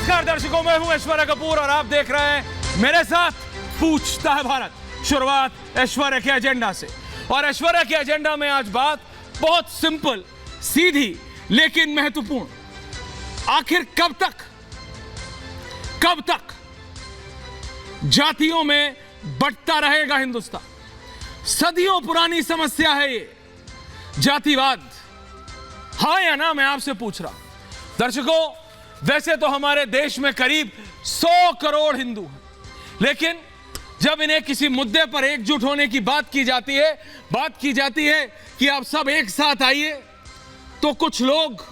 नमस्कार दर्शकों, मैं हूं ऐश्वर्या कपूर और आप देख रहे हैं मेरे साथ पूछता है भारत। शुरुआत ऐश्वर्या के एजेंडा से, और ऐश्वर्या के एजेंडा में आज बात बहुत सिंपल, सीधी लेकिन महत्वपूर्ण। आखिर कब तक जातियों में बंटता रहेगा हिंदुस्तान? सदियों पुरानी समस्या है ये जातिवाद। हाँ या ना, मैं आपसे पूछ रहा हूं। दर्शकों, वैसे तो हमारे देश में करीब 100 करोड़ हिंदू हैं, लेकिन जब इन्हें किसी मुद्दे पर एकजुट होने की बात की जाती है कि आप सब एक साथ आइए, तो कुछ लोग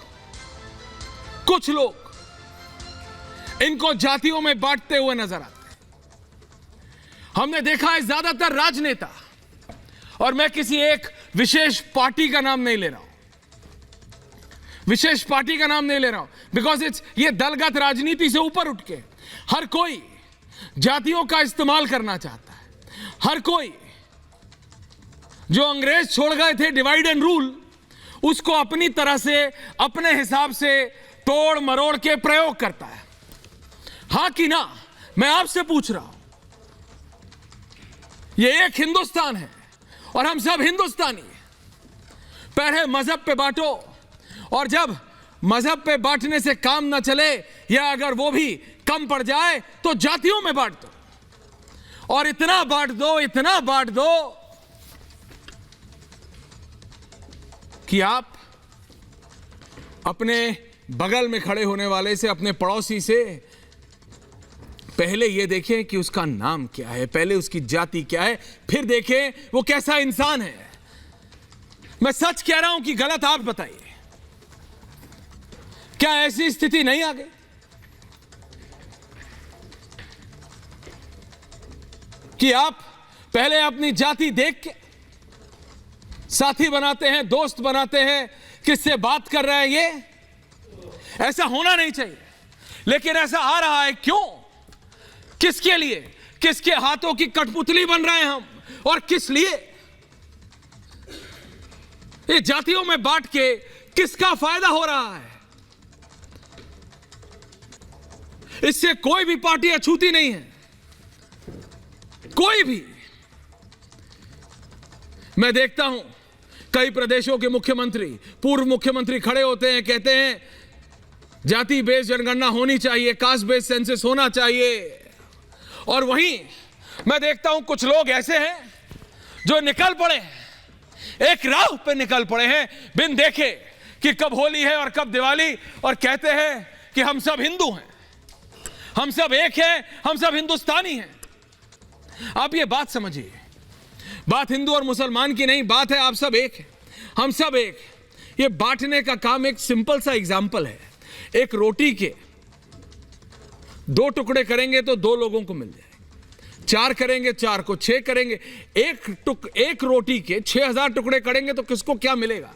इनको जातियों में बांटते हुए नजर आते हैं। हमने देखा है ज्यादातर राजनेता, और मैं किसी एक विशेष पार्टी का नाम नहीं ले रहा हूं, बिकॉज ये दलगत राजनीति से ऊपर उठ के हर कोई जातियों का इस्तेमाल करना चाहता है। हर कोई जो अंग्रेज छोड़ गए थे डिवाइड एंड रूल, उसको अपनी तरह से अपने हिसाब से तोड़ मरोड़ के प्रयोग करता है। हां कि ना, मैं आपसे पूछ रहा हूं। ये एक हिंदुस्तान है और हम सब हिंदुस्तानी हैं। पहले मजहब पे बांटो, और जब मजहब पे बांटने से काम ना चले या अगर वो भी कम पड़ जाए तो जातियों में बांट दो, और इतना बांट दो कि आप अपने बगल में खड़े होने वाले से, अपने पड़ोसी से पहले ये देखें कि उसका नाम क्या है, पहले उसकी जाति क्या है, फिर देखें वो कैसा इंसान है। मैं सच कह रहा हूं कि गलत आप बताइए। क्या ऐसी स्थिति नहीं आ गई कि आप पहले अपनी जाति देख के साथी बनाते हैं, दोस्त बनाते हैं, किससे बात कर रहे हैं? ये ऐसा होना नहीं चाहिए, लेकिन ऐसा आ रहा है। क्यों? किसके लिए? किसके हाथों की कठपुतली बन रहे हैं हम, और किस लिए? ये जातियों में बांट के किसका फायदा हो रहा है? इससे कोई भी पार्टी अछूती नहीं है, कोई भी। मैं देखता हूं कई प्रदेशों के मुख्यमंत्री, पूर्व मुख्यमंत्री खड़े होते हैं, कहते हैं जाति बेस्ड जनगणना होनी चाहिए, कास्ट बेस्ड सेंसस होना चाहिए। और वहीं मैं देखता हूं कुछ लोग ऐसे हैं जो निकल पड़े हैं, एक राह पे निकल पड़े हैं बिन देखे कि कब होली है और कब दिवाली, और कहते हैं कि हम सब हिंदू हैं, हम सब एक हैं, हम सब हिंदुस्तानी हैं। आप ये बात समझिए, बात हिंदू और मुसलमान की नहीं, बात है आप सब एक हैं, हम सब एक। ये बांटने का काम एक सिंपल सा एग्जाम्पल है। एक रोटी के 2 टुकड़े करेंगे तो 2 लोगों को मिल जाएंगे, 4 करेंगे 4 को, 6 करेंगे, एक रोटी के 6000 टुकड़े करेंगे तो किसको क्या मिलेगा?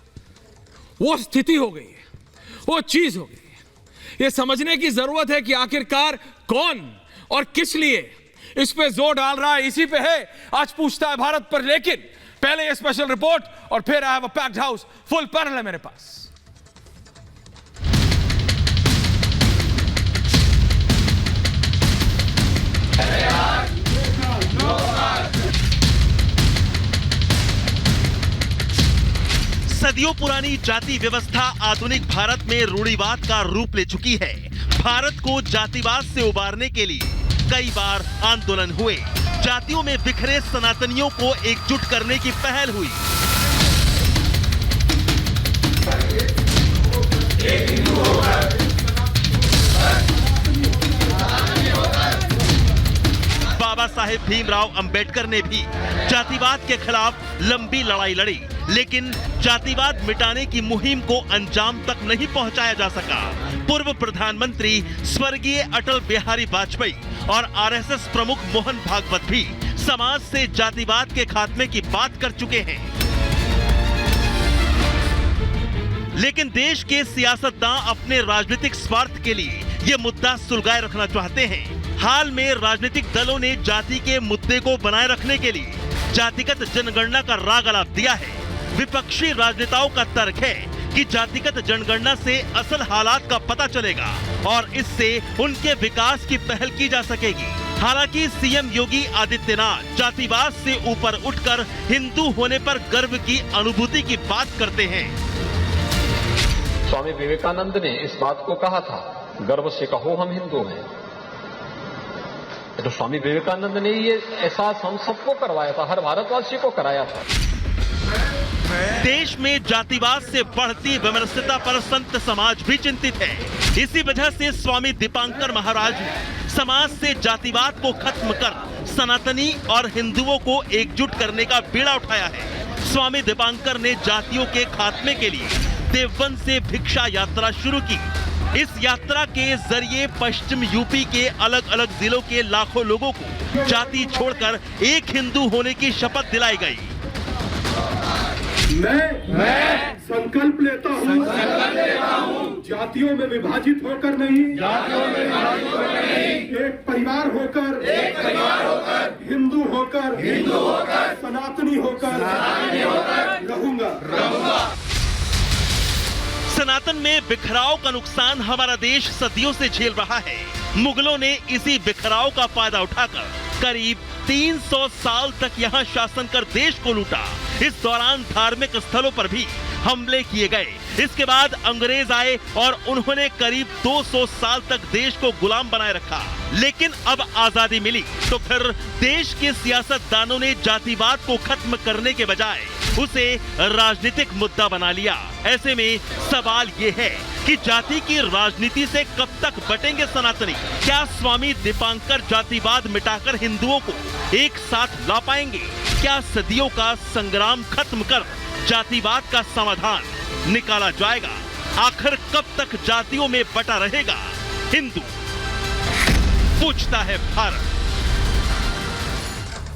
वो स्थिति हो गई है, वो चीज हो गई है। ये समझने की जरूरत है कि आखिरकार कौन और किस लिए इस पे जोर डाल रहा है। इसी पे है आज पूछता है भारत पर। लेकिन पहले ये स्पेशल रिपोर्ट, और फिर I have a packed house, full panel है मेरे पास। सदियों पुरानी जाति व्यवस्था आधुनिक भारत में रूढ़िवाद का रूप ले चुकी है। भारत को जातिवाद से उबारने के लिए कई बार आंदोलन हुए, जातियों में बिखरे सनातनियों को एकजुट करने की पहल हुई। बाबा साहेब भीमराव अंबेडकर ने भी जातिवाद के खिलाफ लंबी लड़ाई लड़ी, लेकिन जातिवाद मिटाने की मुहिम को अंजाम तक नहीं पहुंचाया जा सका। पूर्व प्रधानमंत्री स्वर्गीय अटल बिहारी वाजपेयी और आरएसएस प्रमुख मोहन भागवत भी समाज से जातिवाद के खात्मे की बात कर चुके हैं। लेकिन देश के सियासतदान अपने राजनीतिक स्वार्थ के लिए ये मुद्दा सुलगाए रखना चाहते हैं। हाल में राजनीतिक दलों ने जाति के मुद्दे को बनाए रखने के लिए जातिगत जनगणना का राग अलाप दिया है। विपक्षी राजनेताओं का तर्क है कि जातिगत जनगणना से असल हालात का पता चलेगा और इससे उनके विकास की पहल की जा सकेगी। हालांकि सीएम योगी आदित्यनाथ जातिवाद से ऊपर उठकर हिंदू होने पर गर्व की अनुभूति की बात करते हैं। स्वामी विवेकानंद ने इस बात को कहा था, गर्व से कहो हम हिंदू हैं। तो स्वामी विवेकानंद ने ये एहसास हम सबको करवाया था, हर भारतवासी को कराया था। देश में जातिवाद से बढ़ती विमर्शता पर संत समाज भी चिंतित है। इसी वजह से स्वामी दीपांकर महाराज ने समाज से जातिवाद को खत्म कर सनातनी और हिंदुओं को एकजुट करने का बीड़ा उठाया है। स्वामी दीपांकर ने जातियों के खात्मे के लिए देवबंद से भिक्षा यात्रा शुरू की। इस यात्रा के जरिए पश्चिम यूपी के अलग अलग जिलों के लाखों लोगों को जाति छोड़कर एक हिंदू होने की शपथ दिलाई गई। मैं संकल्प लेता हूँ जातियों में विभाजित होकर नहीं, एक परिवार होकर हिंदू होकर सनातनी होकर रहूंगा। सनातन में बिखराव का नुकसान हमारा देश सदियों से झेल रहा है। मुगलों ने इसी बिखराव का फायदा उठाकर करीब 300 साल तक यहाँ शासन कर देश को लूटा। इस दौरान धार्मिक स्थलों पर भी हमले किए गए। इसके बाद अंग्रेज आए और उन्होंने करीब 200 साल तक देश को गुलाम बनाए रखा। लेकिन अब आजादी मिली तो फिर देश के सियासतदानों ने जातिवाद को खत्म करने के बजाय उसे राजनीतिक मुद्दा बना लिया। ऐसे में सवाल ये है कि जाति की राजनीति से कब तक बटेंगे सनातनी? क्या स्वामी दीपांकर जातिवाद मिटाकर हिंदुओं को एक साथ ला पाएंगे? क्या सदियों का संग्राम खत्म कर जातिवाद का समाधान निकाला जाएगा? आखिर कब तक जातियों में बटा रहेगा हिंदू? पूछता है भारत।